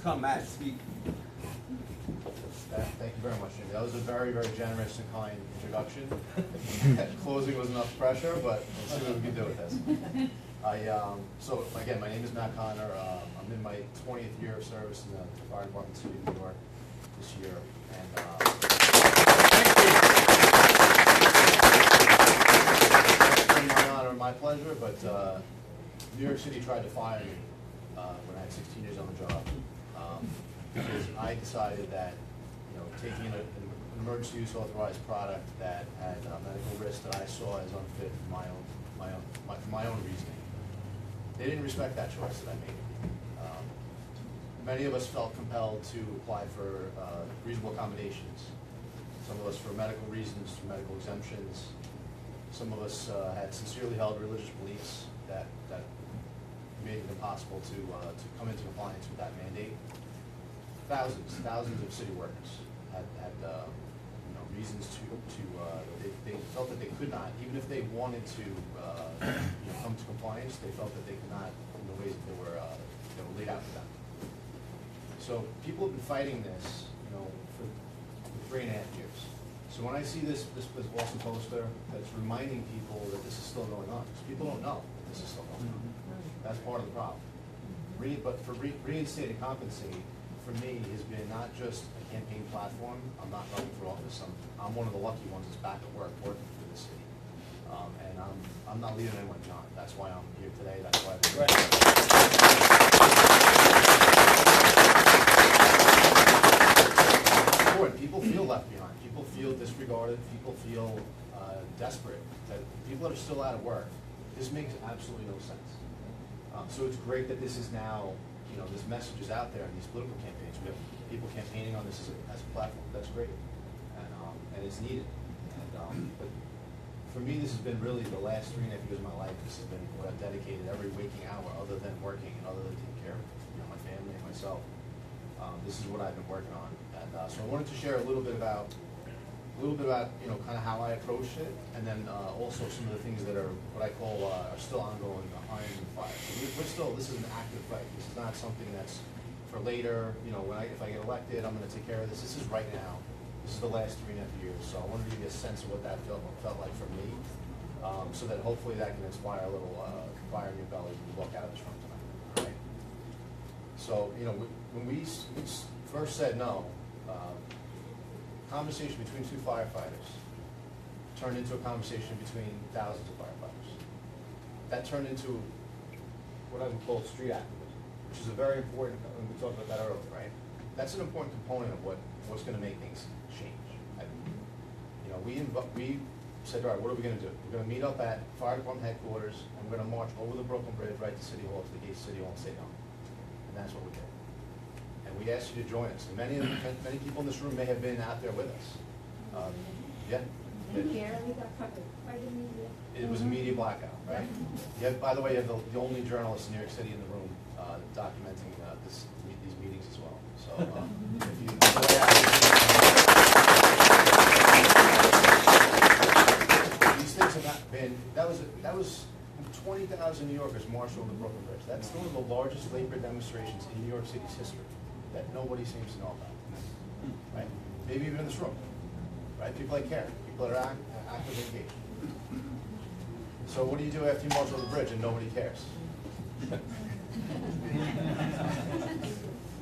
Come, Matt, speak. Thank you very much, Jimmy. That was a very, very generous and kind introduction. Closing was enough pressure, but let's see what we can do with this. So again, my name is Matt Connor. I'm in my 20th year of service in the fire department in the city of New York this year. And it's been my honor and my pleasure, but New York City tried to fire me when I had 16 years on the job. Because I decided that, taking an emergency use authorized product that had medical risk that I saw as unfit for my own reasoning. They didn't respect that choice that I made. Many of us felt compelled to apply for reasonable accommodations. Some of us for medical reasons, for medical exemptions. Some of us had sincerely held religious beliefs that made it impossible to come into compliance with that mandate. Thousands of city workers had reasons they felt that they could not, even if they wanted to come to compliance, they felt that they could not in the ways that they were laid out for them. So people have been fighting this, for 3.5 years. So when I see this Boston poster that's reminding people that this is still going on, because people don't know that this is still going on. That's part of the problem. But for reinstated compensate, for me, has been not just a campaign platform. I'm not running for office. I'm one of the lucky ones that's back at work working for the city. And I'm not leaving anyone behind. That's why I'm here today. That's why I'm important. People feel left behind. People feel disregarded. People feel desperate. That people that are still out of work, this makes absolutely no sense. So it's great that this is now, this message is out there in these political campaigns. We have people campaigning on this as a platform. That's great, and it's needed. But for me, this has been really the last 3.5 years of my life. This has been what I've dedicated every waking hour, other than working and other than taking care of my family and myself. This is what I've been working on, and so I wanted to share a little bit about kind of how I approached it, and then also some of the things that are what I call are still ongoing, irons in the fire. So this is an active fight. This is not something that's for later. If I get elected, I'm going to take care of this. This is right now. This is the last 3.5 years. So I wanted to give you a sense of what that felt like for me, so that hopefully that can inspire a little fire in your belly when you walk out of this room tonight. All right. So when we first said no. Conversation between two firefighters turned into a conversation between thousands of firefighters. That turned into what I would call street activism, which is a very important, and we talked about that earlier, right? That's an important component of what's going to make things change. We said, all right, what are we going to do? We're going to meet up at fire department headquarters, and we're going to march over the Brooklyn Bridge right to City Hall, to the gates of City Hall, and stay down. And that's what we did. And we asked you to join us. And many people in this room may have been out there with us. Yeah. It was a media blackout, right? By the way, you have the only journalist in New York City in the room documenting these meetings as well. So if you these things have not been. That was 20,000 New Yorkers marched over the Brooklyn Bridge. That's one of the largest labor demonstrations in New York City's history that nobody seems to know about, right? Maybe even in this room, right? People that care, people that are actively engaged. So what do you do after you march over the bridge and nobody cares?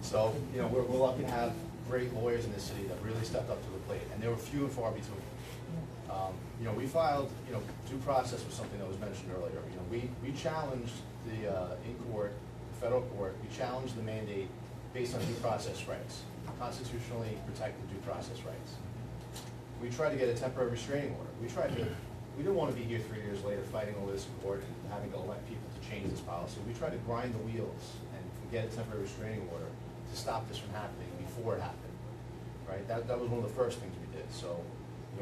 So, we're lucky to have great lawyers in this city that really stepped up to the plate, and they were few and far between. We filed, due process was something that was mentioned earlier. We challenged in court, federal court, we challenged the mandate based on due process rights, constitutionally protected due process rights. We tried to get a temporary restraining order. We didn't want to be here 3 years later fighting over this in court and having to elect people to change this policy. We tried to grind the wheels and get a temporary restraining order to stop this from happening before it happened, right? That was one of the first things we did. So,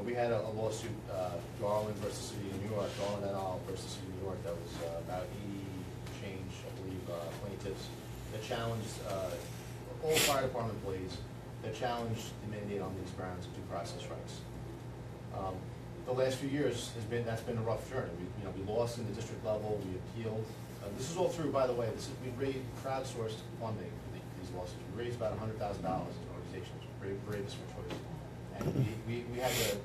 we had a lawsuit, Garland versus City of New York, Garland et al. Versus City of New York, that was about 80 change, I believe, plaintiffs that challenged all fire department employees that challenged the mandate on these grounds of due process rights. The last few years that's been a rough journey. We lost in the district level, we appealed. This is all through, by the way, we crowdsourced funding for these these lawsuits. We raised about $100,000 as an organization, Bravest for Choice. And we had to,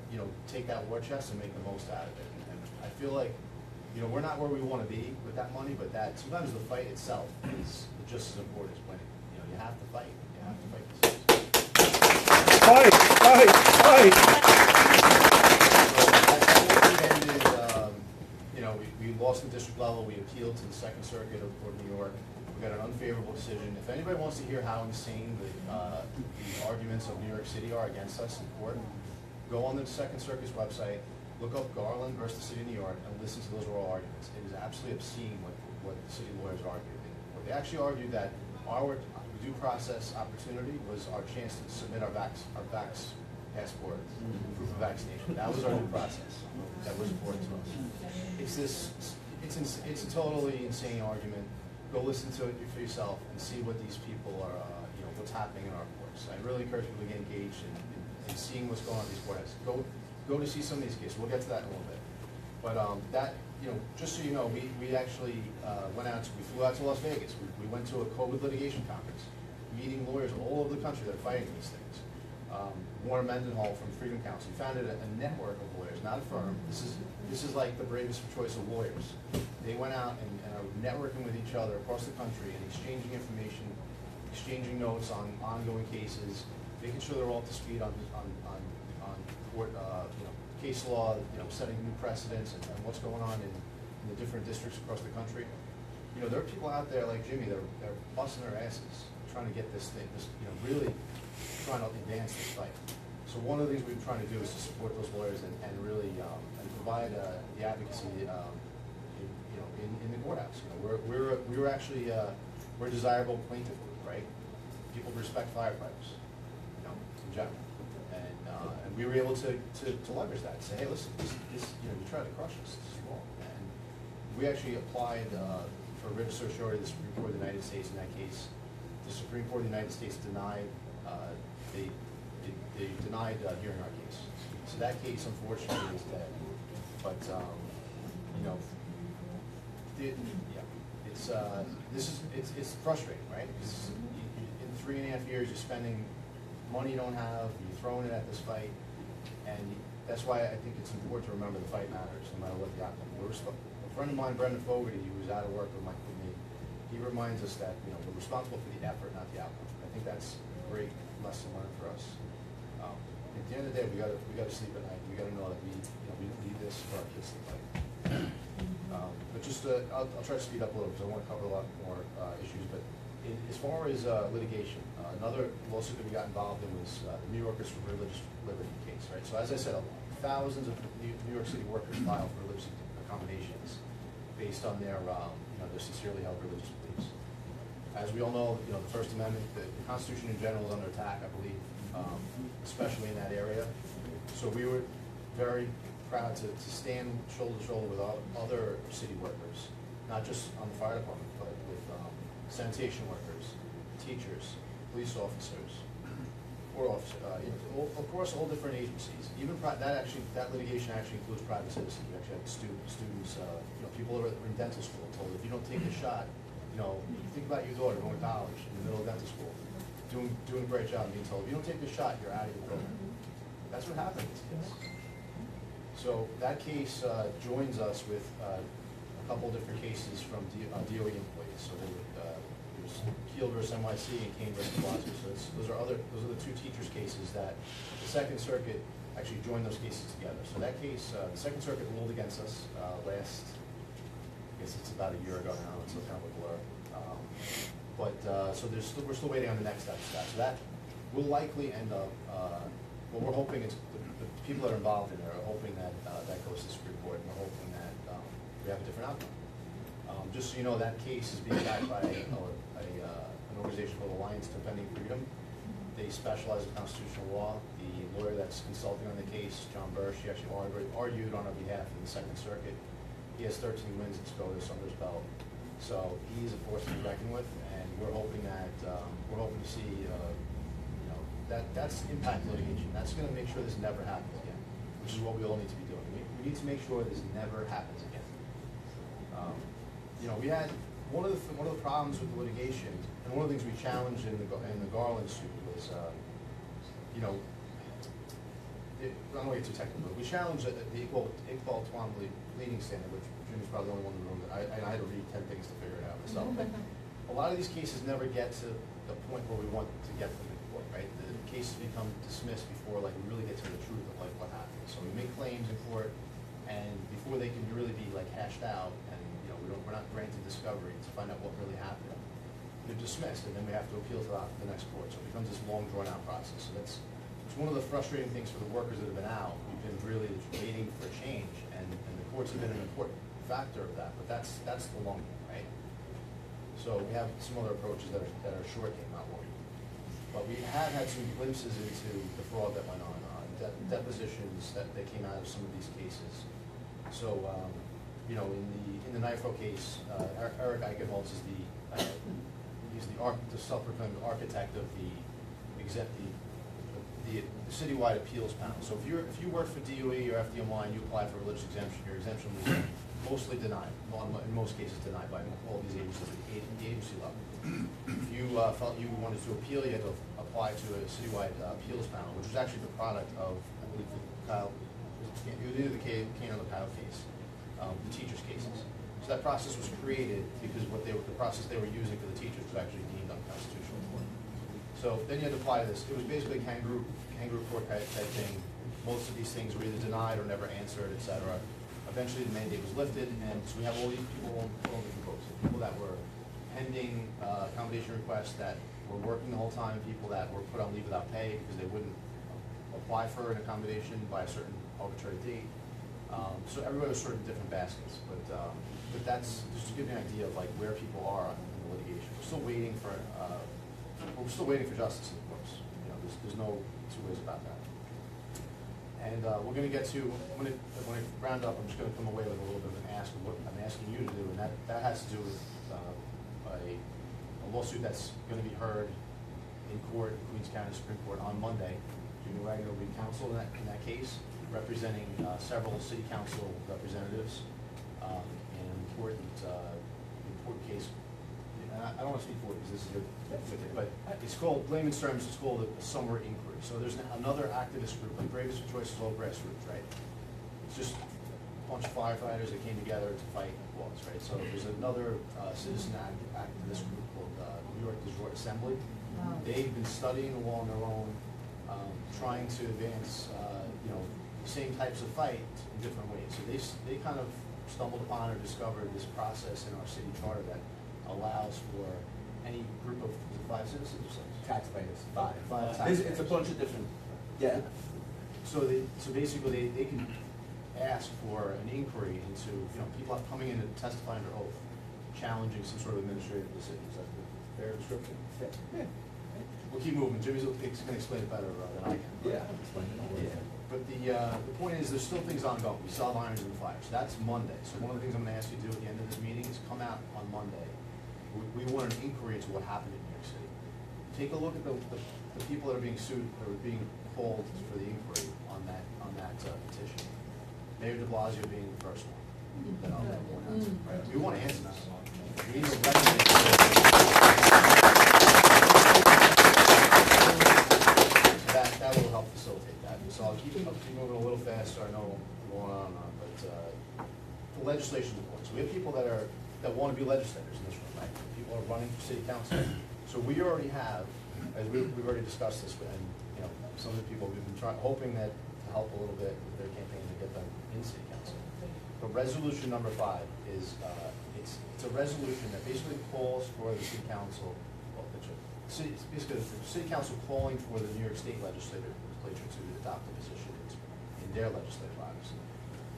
take that war chest and make the most out of it. And I feel like, we're not where we want to be with that money, but that sometimes the fight itself is just as important as winning. You have to fight. You have to fight this. Fight! We lost the district level. We appealed to the Second Circuit of New York. We got an unfavorable decision. If anybody wants to hear how insane the arguments of New York City are against us in court, go on the Second Circuit's website, look up Garland versus the City of New York, and listen to those oral arguments. It is absolutely obscene what the city lawyers argued. They actually argued that our due process opportunity was our chance to submit our vax passport, proof of vaccination. That was our due process. That was important to us. It's a totally insane argument. Go listen to it for yourself and see what these people are, what's happening in our courts. I really encourage people to get engaged in seeing what's going on in these courts. Go to see some of these cases. We'll get to that in a little bit. But just so you know, we actually we flew out to Las Vegas. We went to a COVID litigation conference, meeting lawyers all over the country that are fighting these things. Warren Mendenhall from Freedom Council. He founded a network of lawyers, not a firm. This is like the Bravest for Choice of lawyers. They went out and are networking with each other across the country and exchanging information, exchanging notes on ongoing cases, making sure they're all up to speed on court, case law, setting new precedents and what's going on in the different districts across the country. There are people out there like Jimmy. They're busting their asses trying to get this thing, really trying to advance this fight. So one of the things we've been trying to do is to support those lawyers and really and provide the advocacy, in the courthouse. We're actually we're a desirable plaintiff group, right? People respect firefighters, in general, and we were able to leverage that. Say, hey, listen, this you tried to crush us. This is wrong. And we actually applied for writ of certiorari to the Supreme Court of the United States in that case. The Supreme Court of the United States denied. They denied hearing our case. So that case, unfortunately, is dead. But it's frustrating, right? Because in 3.5 years, you're spending money you don't have, you're throwing it at this fight, and that's why I think it's important to remember the fight matters, no matter what the outcome. A friend of mine, Brendan Fogarty, who was out of work with me, he reminds us that we're responsible for the effort, not the outcome. I think that's a great lesson learned for us. At the end of the day, we got to sleep at night. We got to know that we need this for our kids to fight. But just I'll try to speed up a little because I want to cover a lot more issues. But as far as litigation, another lawsuit that we got involved in was the New Yorkers for Religious Liberty case. Right. So as I said, thousands of New York City workers filed for religious accommodations based on their sincerely held religious beliefs. As we all know, the First Amendment, the Constitution in general is under attack, I believe, especially in that area. So we were very proud to stand shoulder to shoulder with other city workers, not just on the fire department, but with sanitation workers, teachers, police officers, across all different agencies. Even that litigation actually includes private citizens. We actually had students, people that are in dental school told if you don't take the shot, think about your daughter going to college in the middle of dental school, doing a great job and being told, if you don't take the shot, you're out of your program. That's what happened to these kids. So that case joins us with a couple different cases from DOE employees. So there's Kiel versus NYC and Kane versus Blasio. So those are the two teachers' cases that the Second Circuit actually joined those cases together. So that case, the Second Circuit ruled against us last. I guess it's about a year ago now. It's kind of a blur. So we're still waiting on the next step. So that will likely end up. What we're hoping is the people that are involved in it are hoping that that goes to the Supreme Court, and we're hoping that we have a different outcome. Just so you know, that case is being backed by an organization called Alliance Defending Freedom. They specialize in constitutional law. The lawyer that's consulting on the case, John Bursch, he actually argued on our behalf in the Second Circuit. He has 13 wins and SCOTUS under his belt. So he's a force to be reckoned with, and we're hoping to see that's impact litigation. That's going to make sure this never happens again, which is what we all need to be doing. We need to make sure this never happens again. We had one of the problems with the litigation. And one of the things we challenged in the Garland suit was, you know, I don't want to get too technical, but we challenged the Iqbal Twombly leading standard, which Jimmy's probably the only one in the room that I had to read 10 things to figure it out myself. But a lot of these cases never get to the point where we want to get them in court, right? The cases become dismissed before like we really get to the truth of like what happened. So we make claims in court, and before they can really be like hashed out, and you know we're not granted discovery to find out what really happened, they're dismissed, and then we have to appeal to the next court. So it becomes this long drawn out process. So it's one of the frustrating things for the workers that have been out. We've been really waiting for change, and the courts have been an important factor of that. But that's the long game, right? So we have some other approaches that are short game, not long game. But we have had some glimpses into the fraud that went on, depositions that came out of some of these cases. So you know, in the NIFO case, Eric Eichenholz is he's the self-proclaimed architect of the citywide appeals panel. So if you work for DOE or FDNY and you apply for a religious exemption, your exemption was mostly denied. In most cases, denied by all these agencies at the agency level. If you felt you wanted to appeal, you had to apply to a citywide appeals panel, which was actually the product of, I believe, Kyle. It was either the Kane or the Kyle case, the teachers' cases. So that process was created because the process they were using for the teachers was actually deemed unconstitutional. So then you had to apply to this. It was basically a kangaroo court type thing. Most of these things were either denied or never answered, etc. Eventually the mandate was lifted, and so we have all these people on all different boats. People that were pending accommodation requests that were working the whole time, people that were put on leave without pay because they wouldn't apply for an accommodation by a certain arbitrary date. So everybody was sort of in different baskets, but that's just to give you an idea of like where people are in the litigation. We're still waiting for justice in the courts. You know, there's no two ways about that. And we're going to get to when I round up. I'm just going to come away with a little bit of an ask of what I'm asking you to do, and that has to do with a lawsuit that's going to be heard in court, Queens County Supreme Court on Monday. Jimmy Wagner will be counsel in that case, representing several city council representatives in an important case. And I don't want to speak for it because this is but it's called, layman's terms, it's called a summer inquiry. So there's another activist group, like Bravest for Choice is all grassroots, right? It's just a bunch of firefighters that came together to fight laws, right? So there's another citizen activist group called New York Resort Assembly. Wow. They've been studying the law on their own, trying to advance, you know, the same types of fight in different ways. So they kind of stumbled upon or discovered this process in our city charter that allows for any group of 5 citizens or 6 taxpayers. Five taxpayers. It's a bunch of different. Yeah. So basically they can ask for an inquiry into, you know, people coming in and testifying under oath, challenging some sort of administrative decision. Is that a fair description? Yeah. We'll keep moving. Jimmy's going to explain it better than I can. Yeah. Explain it. Yeah. But the point is, there's still things ongoing. We still have irons in the fire. So that's Monday. So one of the things I'm going to ask you to do at the end of this meeting is come out on Monday. We want an inquiry into what happened in New York City. Take a look at the people that are being sued, or being called for the inquiry on that petition. Mayor de Blasio being the first one. That I'll let more answer. Right? We want answers. We need to that will help facilitate that. So I'll keep moving a little faster. I know we're going on, but the legislation report. So we have people that want to be legislators in this room, right? People are running for city council. So we already have, as we've already discussed this, and you know, some of the people we've been hoping that to help a little bit with their campaign to get them in city council. But resolution number 5 is it's a resolution that basically calls for the city council, it's basically the city council calling for the New York State legislature to adopt a position in their legislative bodies.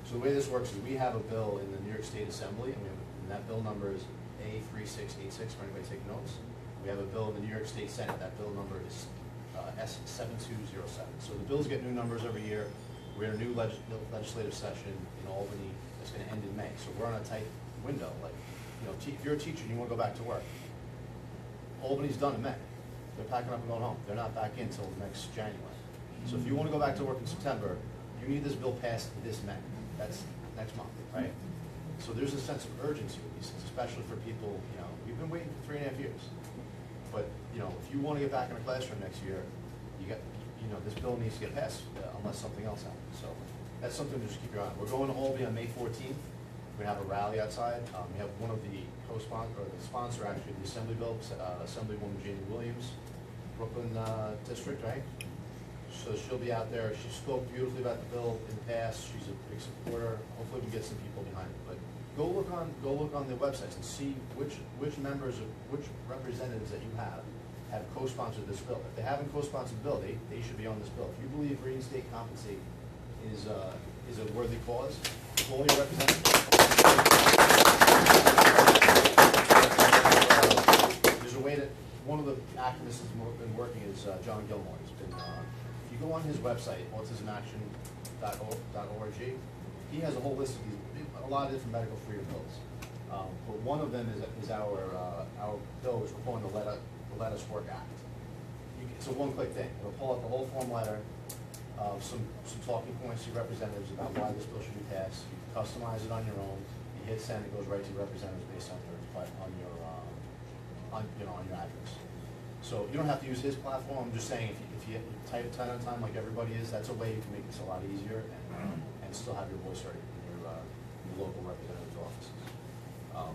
So the way this works is we have a bill in the New York State Assembly, and that bill number is A3686 for anybody taking notes. We have a bill in the New York State Senate. That bill number is S7207. So the bills get new numbers every year. We're in a new legislative session in Albany that's going to end in May. So we're on a tight window. Like, you know, if you're a teacher and you want to go back to work, Albany's done in May. They're packing up and going home. They're not back in until next January. So if you want to go back to work in September, you need this bill passed this May. That's next month, right? So there's a sense of urgency with these things, especially for people, you know, we've been waiting for 3.5 years. But, you know, if you wanna get back in a classroom next year, this bill needs to get passed, unless something else happens, so that's something to just keep your eye on. We're going to Albany on May 14th, we're gonna have a rally outside, we have one of the or the sponsor actually, of the Assembly bill, Assemblywoman Jamie Williams, Brooklyn, district, right? So she'll be out there, she spoke beautifully about the bill in the past, she's a big supporter, hopefully we get some people behind it, but go look on the websites and see which representatives that you have co-sponsored this bill. If they haven't co-sponsored the bill, they should be on this bill. If you believe reinstate, compensate is a worthy cause, call your representative. There's a way that, one of the activists that's been working is John Gilmore. He's been, if you go on his website, autismaction.org, he has a whole list of a lot of different medical freedom bills. But one of them is our bill, which we're calling the Let Us Work Act. It's a one-click thing. It'll pull up the whole form letter, some talking points to representatives about why this bill should be passed. You can customize it on your own. You hit send, it goes right to representatives based on your address. So you don't have to use his platform. I'm just saying if you type it 10 at a time like everybody is, that's a way you can make this a lot easier and still have your voice heard in your local representative's offices.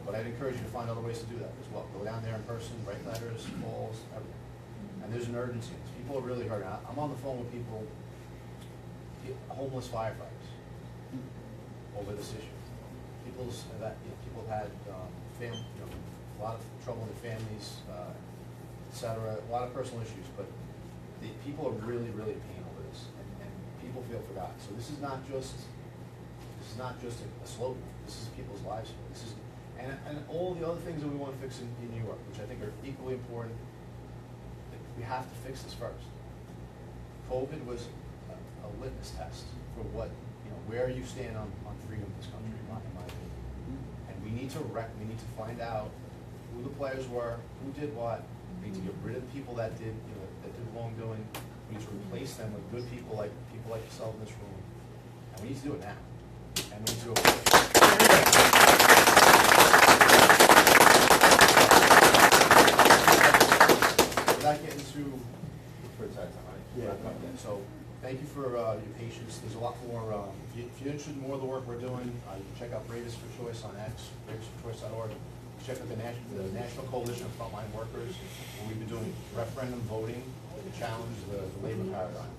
But I'd encourage you to find other ways to do that as well. Go down there in person, write letters, calls, everything. And there's an urgency. People are really hurting. I'm on the phone with people, homeless firefighters, over this issue. People have had a lot of trouble in their families, et cetera, a lot of personal issues, but people are really, really in pain over this, and people feel forgotten. So this is not just a slogan. This is people's lives. This is and all the other things that we want to fix in New York, which I think are equally important. We have to fix this first. COVID was a litmus test for where you stand on freedom in this country, in my opinion. And we need to find out who the players were, who did what. We need to get rid of the people that did wrongdoing. We need to replace them with good people like yourself in this room. And we need to do it now. And we need to do it. Without getting too for time, right? Yeah. So thank you for your patience. There's a lot more. If you're interested in more of the work we're doing, you can check out Bravest for Choice on X, bravestforchoice.org. Check out the National Coalition of Frontline Workers, where we've been doing referendum voting to challenge the labor paradigm.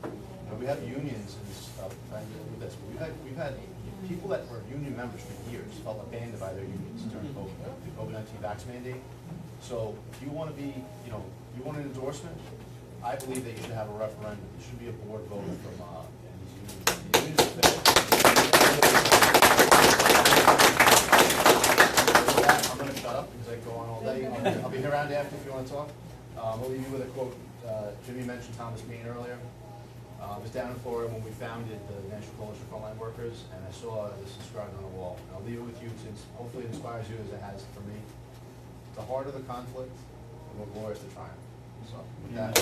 We have unions and stuff with this. But we've had people that were union members for years felt abandoned by their unions during the COVID-19 vax mandate. So if you want to be, you want an endorsement, I believe that you should have a referendum. It should be a board vote from these unions. I'm going to shut up because I go on all day. I'll be around after if you want to talk. I'll leave you with a quote. Jimmy mentioned Thomas Paine earlier. I was down in Florida when we founded the National Coalition of Frontline Workers, and I saw this inscribed on the wall. And I'll leave it with you since hopefully it inspires you as it has for me. The harder the conflict, the more glorious the triumph. So with that.